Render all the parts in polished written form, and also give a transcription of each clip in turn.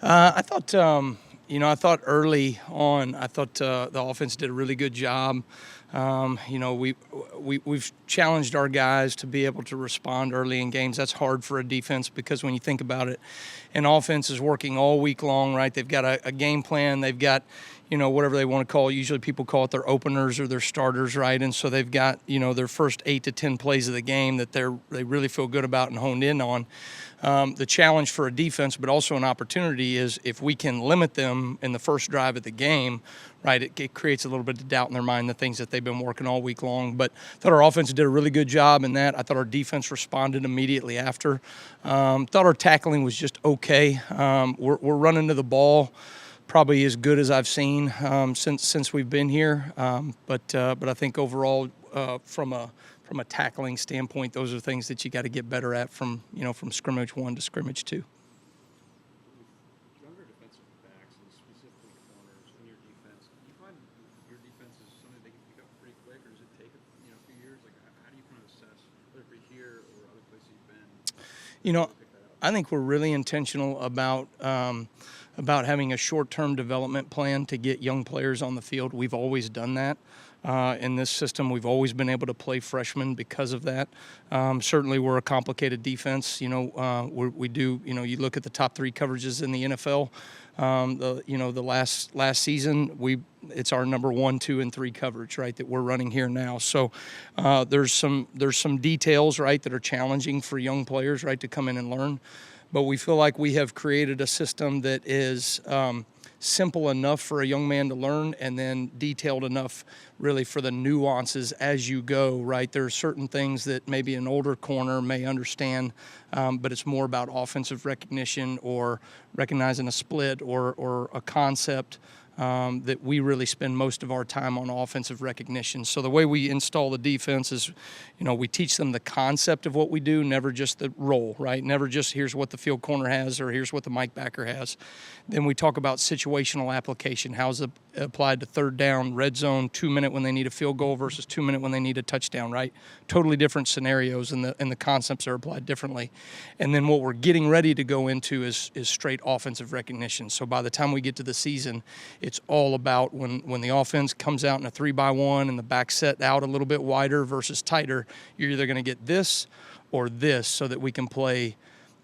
I thought, I thought early on, I thought the offense did a really good job. We've challenged our guys to be able to respond early in games. That's hard for a defense because when you think about it, an offense is working all week long, right? They've got a game plan. They've got, whatever they want to call it. Usually people call it their openers or their starters, right? And so they've got, their first 8 to 10 plays of the game that they really feel good about and honed in on. The challenge for a defense, but also an opportunity, is if we can limit them in the first drive of the game, right, it creates a little bit of doubt in their mind, the things that they've been working all week long. But I thought our offense did a really good job in that. I thought our defense responded immediately after. Thought our tackling was just okay. We're running to the ball probably as good as I've seen since we've been here. But I think overall, from a tackling standpoint, those are things that you got to get better at from scrimmage 1 to scrimmage 2. Younger defensive backs and specifically corners in your defense, do you find your defense is something they can pick up pretty quick, or does it take a few years? Like, how do you kind of assess whether it be here or other places you've been? I think we're really intentional about having a short-term development plan to get young players on the field. We've always done that. In this system, we've always been able to play freshmen because of that. Certainly, we're a complicated defense. We do. You look at the top 3 coverages in the NFL. The last season, it's our number 1, 2, and 3 coverage, right, that we're running here now. So there's some details, right, that are challenging for young players, right, to come in and learn. But we feel like we have created a system that is simple enough for a young man to learn, and then detailed enough really for the nuances as you go, right? There are certain things that maybe an older corner may understand, but it's more about offensive recognition or recognizing a split or a concept that we really spend most of our time on offensive recognition. So the way we install the defense is, we teach them the concept of what we do, never just the role, right? Never just here's what the field corner has or here's what the Mike backer has. Then we talk about situational application. How's it applied to third down, red zone, 2-minute when they need a field goal versus 2-minute when they need a touchdown, right? Totally different scenarios, and the concepts are applied differently. And then what we're getting ready to go into is straight offensive recognition. So by the time we get to the season, it's all about when the offense comes out in a 3-by-1 and the back set out a little bit wider versus tighter, you're either going to get this or this, so that we can play,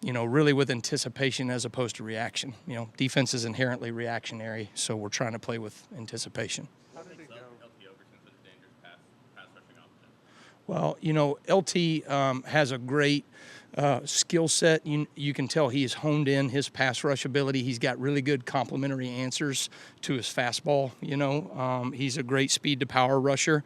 really with anticipation as opposed to reaction. Defense is inherently reactionary, so we're trying to play with anticipation. How did it go? LT Overton such a dangerous pass rushing option? Well, LT has a great skill set. You can tell he has honed in his pass rush ability. He's got really good complementary answers to his fastball. He's a great speed to power rusher.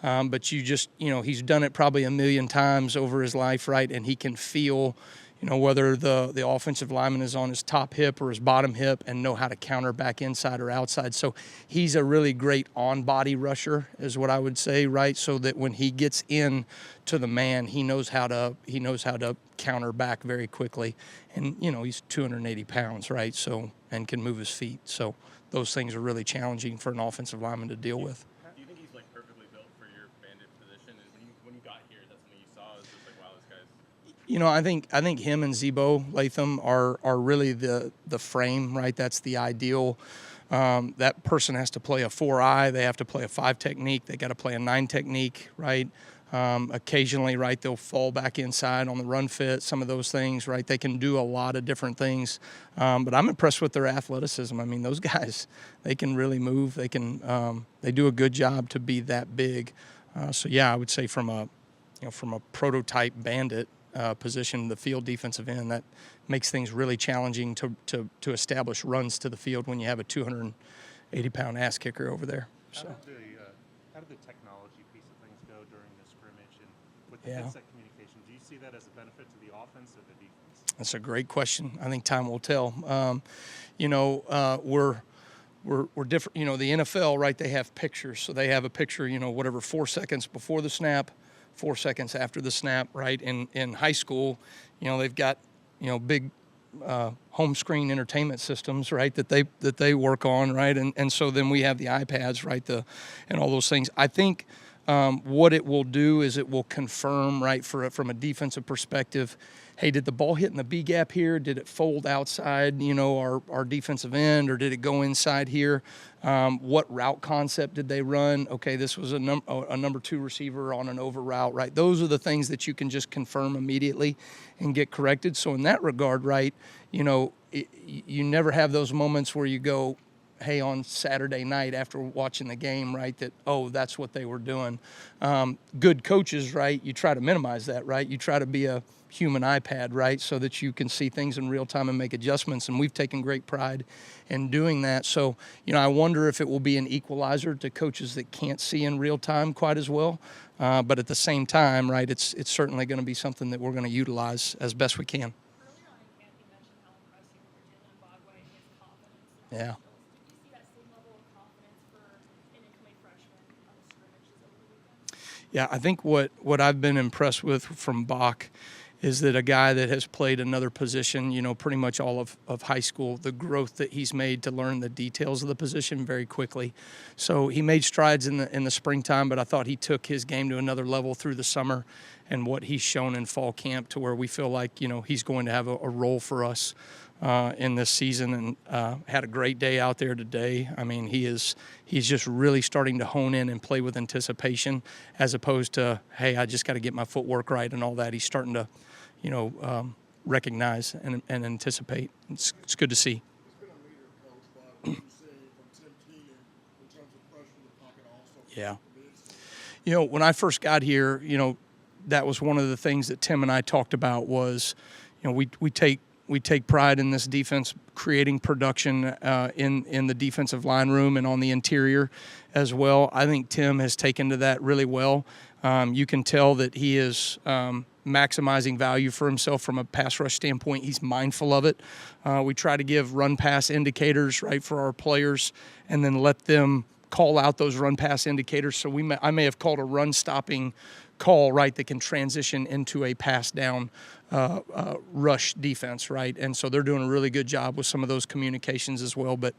But he's done it probably a million times over his life, right? And he can feel, whether the offensive lineman is on his top hip or his bottom hip, and know how to counter back inside or outside. So he's a really great on-body rusher, is what I would say, right? So that when he gets in to the man, he knows how to counter back very quickly. And he's 280 pounds, right? So, and can move his feet. So those things are really challenging for an offensive lineman to deal with. Do you think he's perfectly built for your bandit position? And when you got here, that's something you saw? It's just wow, this guy's. I think him and Zebo Latham are really the frame, right? That's the ideal. That person has to play a 4-eye. They have to play a 5 technique. They got to play a 9 technique, right? Occasionally, right, they'll fall back inside on the run fit, some of those things, right? They can do a lot of different things. But I'm impressed with their athleticism. I mean, those guys, they can really move. They do a good job to be that big. So yeah, I would say from a prototype bandit position, the field defensive end, that makes things really challenging to establish runs to the field when you have a 280-pound ass kicker over there. So. How did the technology piece of things go during the scrimmage, and with the headset communication? Do you see that as a benefit to the offense or the defense? That's a great question. I think time will tell. We're different. The NFL, right? They have pictures, so they have a picture. 4 seconds before the snap, 4 seconds after the snap, right? In high school, they've got big home screen entertainment systems, right, that they work on, right, and so then we have the iPads, right, and all those things. I think what it will do is it will confirm, right, from a defensive perspective, hey, did the ball hit in the B gap here? Did it fold outside, our defensive end, or did it go inside here? What route concept did they run? Okay, this was a number 2 receiver on an over route, right? Those are the things that you can just confirm immediately and get corrected. So in that regard, right, you never have those moments where you go, hey, on Saturday night after watching the game, right, that, oh, that's what they were doing. Good coaches, right, you try to minimize that, right? You try to be a human iPad, right, so that you can see things in real time and make adjustments, and we've taken great pride in doing that. So, I wonder if it will be an equalizer to coaches that can't see in real time quite as well. But at the same time, right, it's certainly going to be something that we're going to utilize as best we can. Early on in camp, you mentioned how impressed you were with Jalen Bogway and his confidence. Yeah. Did you see that same level of confidence for an incoming freshman on the scrimmages over the weekend? Yeah, I think what I've been impressed with from Bach is that a guy that has played another position, pretty much all of high school, the growth that he's made to learn the details of the position very quickly. So he made strides in the springtime, but I thought he took his game to another level through the summer, and what he's shown in fall camp to where we feel like, he's going to have a role for us in this season, and had a great day out there today. I mean, he's just really starting to hone in and play with anticipation, as opposed to, hey, I just got to get my footwork right and all that. He's starting to, recognize and anticipate. It's good to see. He's been a leader, Coach, but what you say from Tim Keenan in terms of pressure in the pocket also. Yeah. When I first got here, that was one of the things that Tim and I talked about was, we take pride in this defense creating production in the defensive line room and on the interior as well. I think Tim has taken to that really well. You can tell that he is maximizing value for himself from a pass rush standpoint. He's mindful of it. We try to give run-pass indicators, right, for our players, and then let them call out those run-pass indicators. So I may have called a run-stopping call, right, that can transition into a pass-down rush defense, right? And so they're doing a really good job with some of those communications as well. But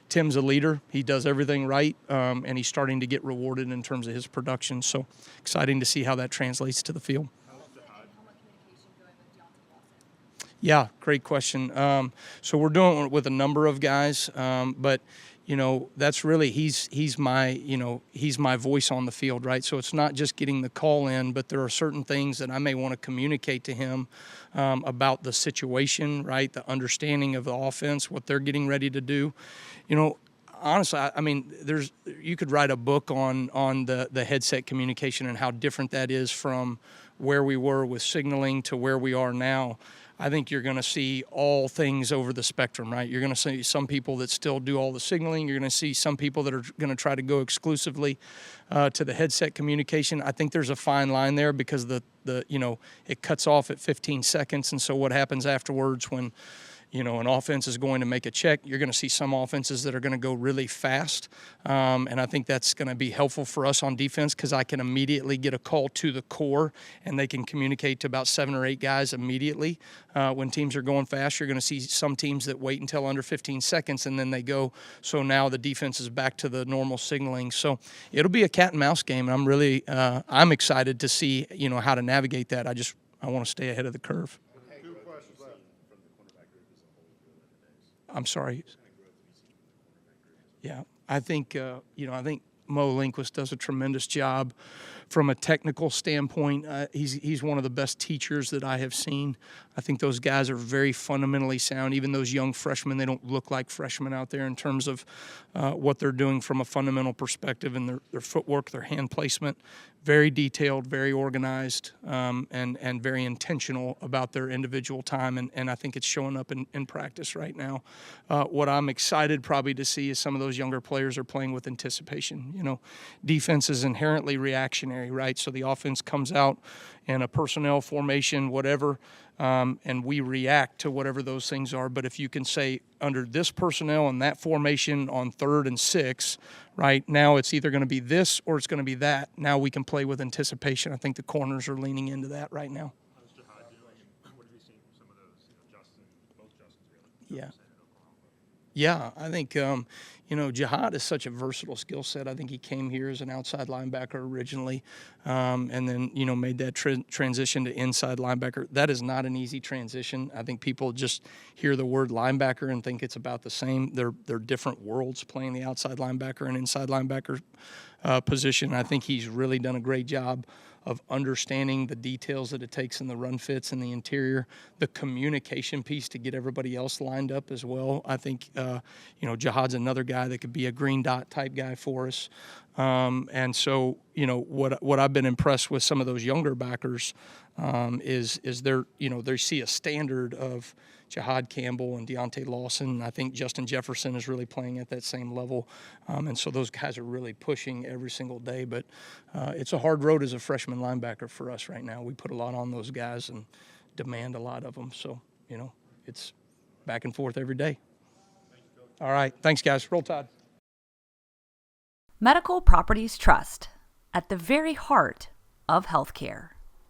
Tim's a leader. He does everything right, and he's starting to get rewarded in terms of his production. So exciting to see how that translates to the field. Yeah, great question. So we're doing it with a number of guys, but that's really he's my voice on the field, right? So it's not just getting the call in, but there are certain things that I may want to communicate to him about the situation, right? The understanding of the offense, what they're getting ready to do. Honestly, I mean, you could write a book on the headset communication and how different that is from where we were with signaling to where we are now. I think you're going to see all things over the spectrum, right? You're going to see some people that still do all the signaling. You're going to see some people that are going to try to go exclusively to the headset communication. I think there's a fine line there because it cuts off at 15 seconds. And so what happens afterwards when an offense is going to make a check, you're going to see some offenses that are going to go really fast. And I think that's going to be helpful for us on defense because I can immediately get a call to the core and they can communicate to about 7 or 8 guys immediately. When teams are going fast, you're going to see some teams that wait until under 15 seconds and then they go. So now the defense is back to the normal signaling. So it'll be a cat and mouse game. And I'm really, I'm excited to see, how to navigate that. I want to stay ahead of the curve. I'm sorry. Yeah, I think I think Mo Lindquist does a tremendous job from a technical standpoint. He's one of the best teachers that I have seen. I think those guys are very fundamentally sound. Even those young freshmen, they don't look like freshmen out there in terms of what they're doing from a fundamental perspective and their footwork, their hand placement. Very detailed, very organized, and very intentional about their individual time. And I think it's showing up in practice right now. What I'm excited probably to see is some of those younger players are playing with anticipation. Defense is inherently reactionary, right? So the offense comes out in a personnel formation, whatever, and we react to whatever those things are. But if you can say under this personnel and that formation on 3rd and 6, right, now it's either going to be this or it's going to be that. Now we can play with anticipation. I think the corners are leaning into that right now. How's Jahad doing? What have you seen from some of those, both Justins really? Yeah. Yeah, I think, Jihad is such a versatile skill set. I think he came here as an outside linebacker originally, and then, made that transition to inside linebacker. That is not an easy transition. I think people just hear the word linebacker and think it's about the same. They're different worlds, playing the outside linebacker and inside linebacker position. I think he's really done a great job of understanding the details that it takes in the run fits in the interior, the communication piece to get everybody else lined up as well. I think, Jihad's another guy that could be a green dot type guy for us. And so, what I've been impressed with some of those younger backers is they see a standard of Jihad Campbell and Deontay Lawson. I think Justin Jefferson is really playing at that same level. And so those guys are really pushing every single day. But it's a hard road as a freshman linebacker for us right now. We put a lot on those guys and demand a lot of them. So, it's back and forth every day. All right. Thanks, guys. Roll Tide. Medical Properties Trust, at the very heart of healthcare.